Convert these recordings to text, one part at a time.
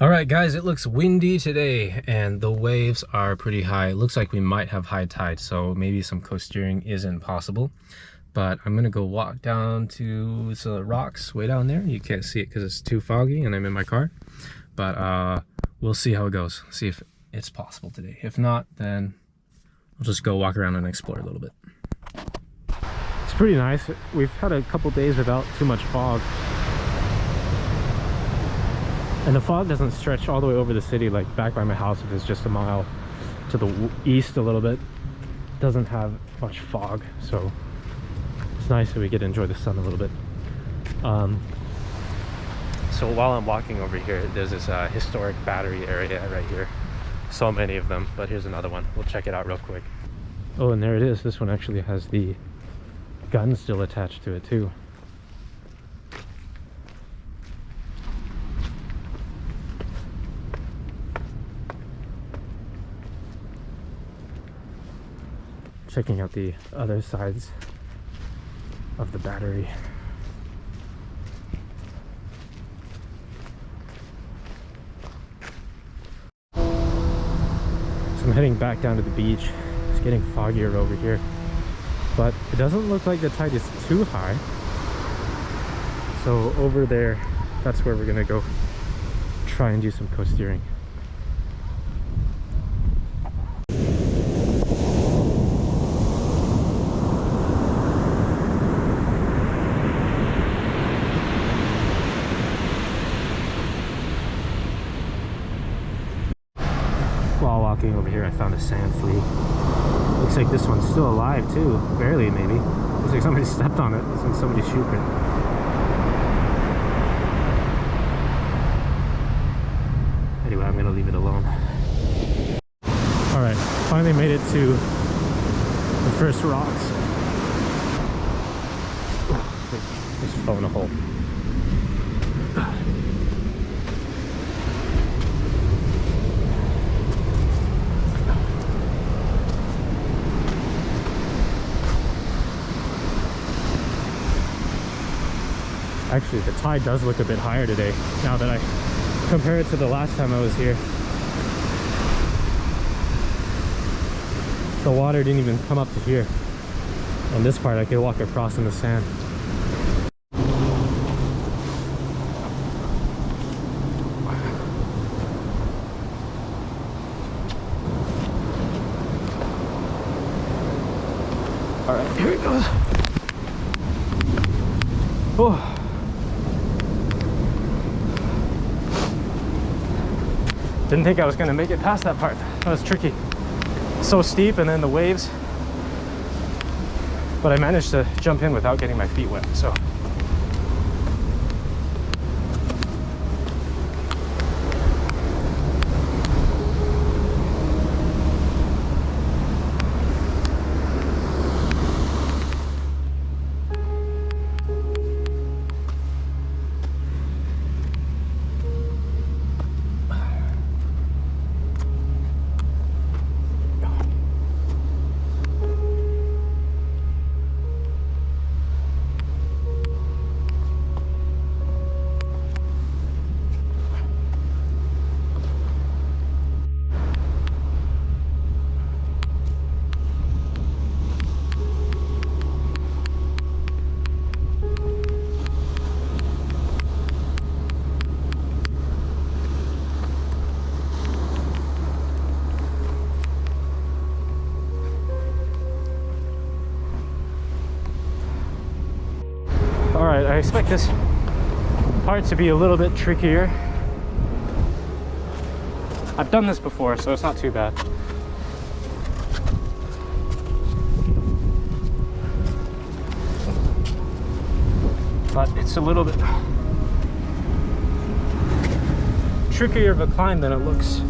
All right, guys, it looks windy today and the waves are pretty high. It looks like we might have high tide, so maybe some coasteering isn't possible. But I'm gonna go walk down to the rocks way down there. You can't see it because it's too foggy and I'm in my car. But we'll see how it goes. See if it's possible today. If not, then we'll just go walk around and explore a little bit. It's pretty nice. We've had a couple days without too much fog. And the fog doesn't stretch all the way over the city, like back by my house, if it's just a mile to the east a little bit. It doesn't have much fog, so it's nice that we get to enjoy the sun a little bit. So while I'm walking over here, there's this historic battery area right here. So many of them, but here's another one. We'll check it out real quick. Oh, and there it is. This one actually has the gun still attached to it too. Checking out the other sides of the battery. So I'm heading back down to the beach. It's getting foggier over here, but it doesn't look like the tide is too high. So over there, that's where we're gonna go try and do some coasteering. While walking over here, I found a sand flea. Looks like this one's still alive too, barely maybe. Looks like somebody stepped on it. It's like somebody's shoe print. Anyway, I'm gonna leave it alone. Alright, finally made it to the first rocks. Just fell in a hole. Actually, the tide does look a bit higher today, now that I compare it to the last time I was here. The water didn't even come up to here. On this part, I could walk across in the sand. All right, here it goes. Oh. Didn't think I was going to make it past that part. That was tricky. So steep, and then the waves. But I managed to jump in without getting my feet wet, so. Alright, I expect this part to be a little bit trickier. I've done this before, so it's not too bad. But it's a little bit trickier of a climb than it looks.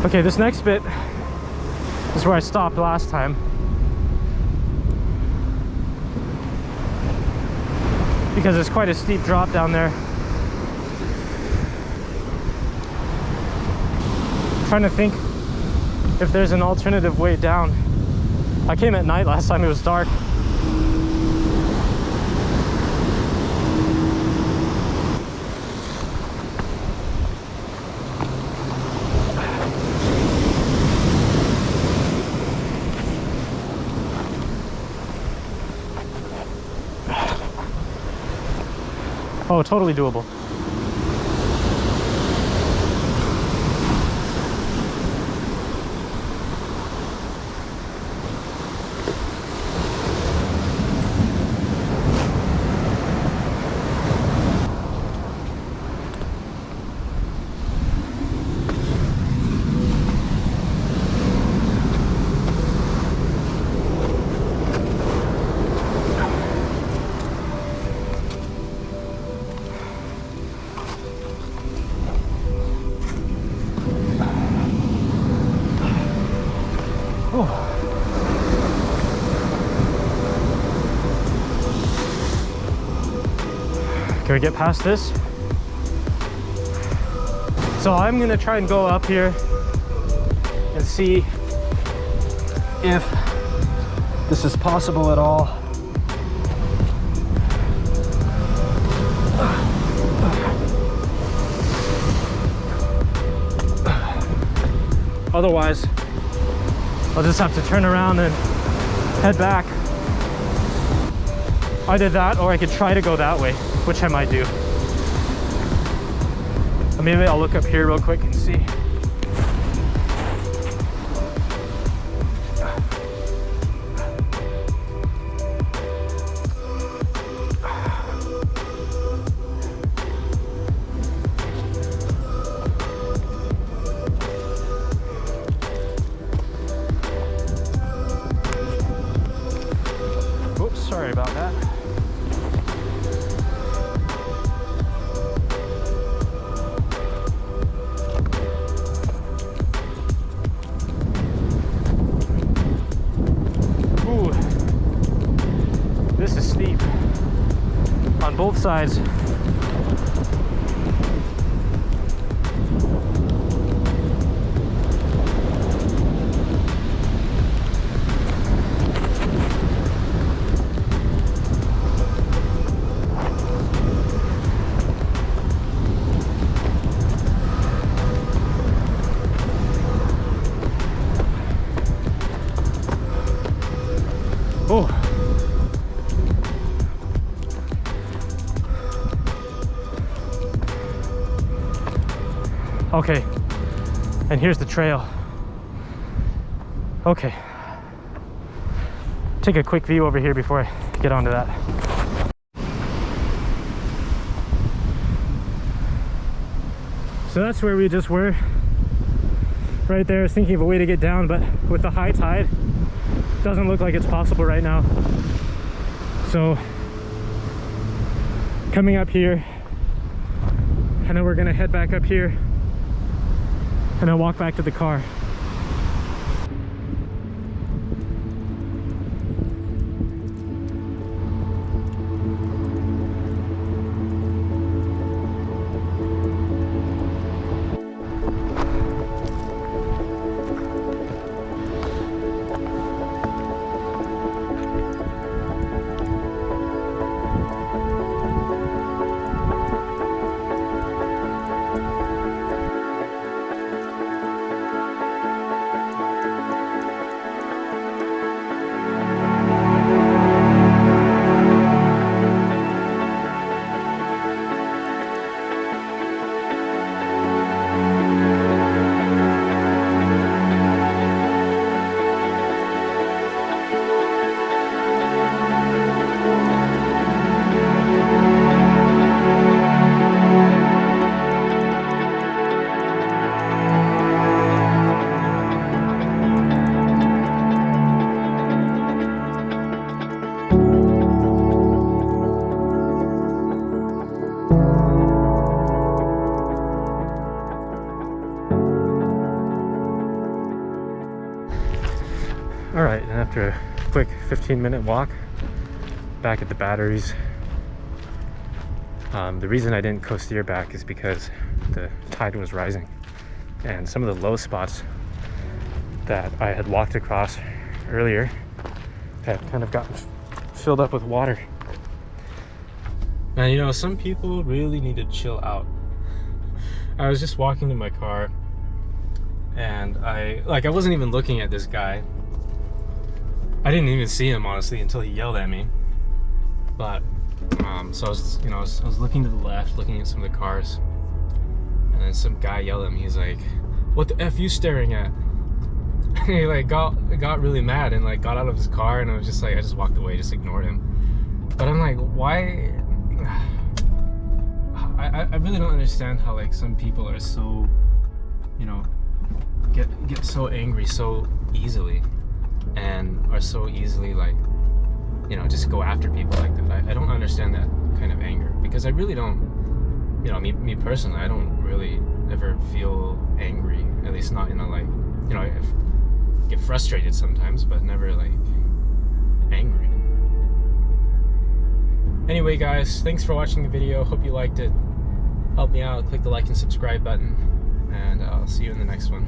Okay, this next bit is where I stopped last time. Because it's quite a steep drop down there. trying to think if there's an alternative way down. I came at night last time, it was dark. Oh, totally doable. Can we get past this? So I'm gonna try and go up here and see if this is possible at all. Otherwise, I'll just have to turn around and head back. Either that or I could try to go that way, which I might do. Or maybe I'll look up here real quick and see. Oops, sorry about that. This is steep on both sides. Oh. Okay, and here's the trail. Okay, take a quick view over here before I get onto that. So that's where we just were. Right there, I was thinking of a way to get down, but with the high tide, doesn't look like it's possible right now. So, coming up here, and then we're gonna head back up here and then walk back to the car. All right, and after a quick 15-minute walk back at the batteries, the reason I didn't coasteer back is because the tide was rising. and some of the low spots that I had walked across earlier had kind of gotten filled up with water. And you know, some people really need to chill out. I was just walking to my car, and I wasn't even looking at this guy. I didn't even see him, honestly, until he yelled at me. But so I was, you know, I was looking to the left, looking at some of the cars, and then some guy yelled at me. He's like, "What the F you staring at?" And he like got really mad and like got out of his car, and I was just like, I just walked away, just ignored him. But I'm like, why? I really don't understand how like some people are so, you know, get so angry so easily, and are so easily like, you know, just go after people like that. I don't understand that kind of anger, because I really don't, you know, me personally, I don't really ever feel angry, at least not in a like, you know, I get frustrated sometimes, but never like angry. Anyway guys, thanks for watching the video. Hope you liked it. Help me out, click the like and subscribe button, and I'll see you in the next one.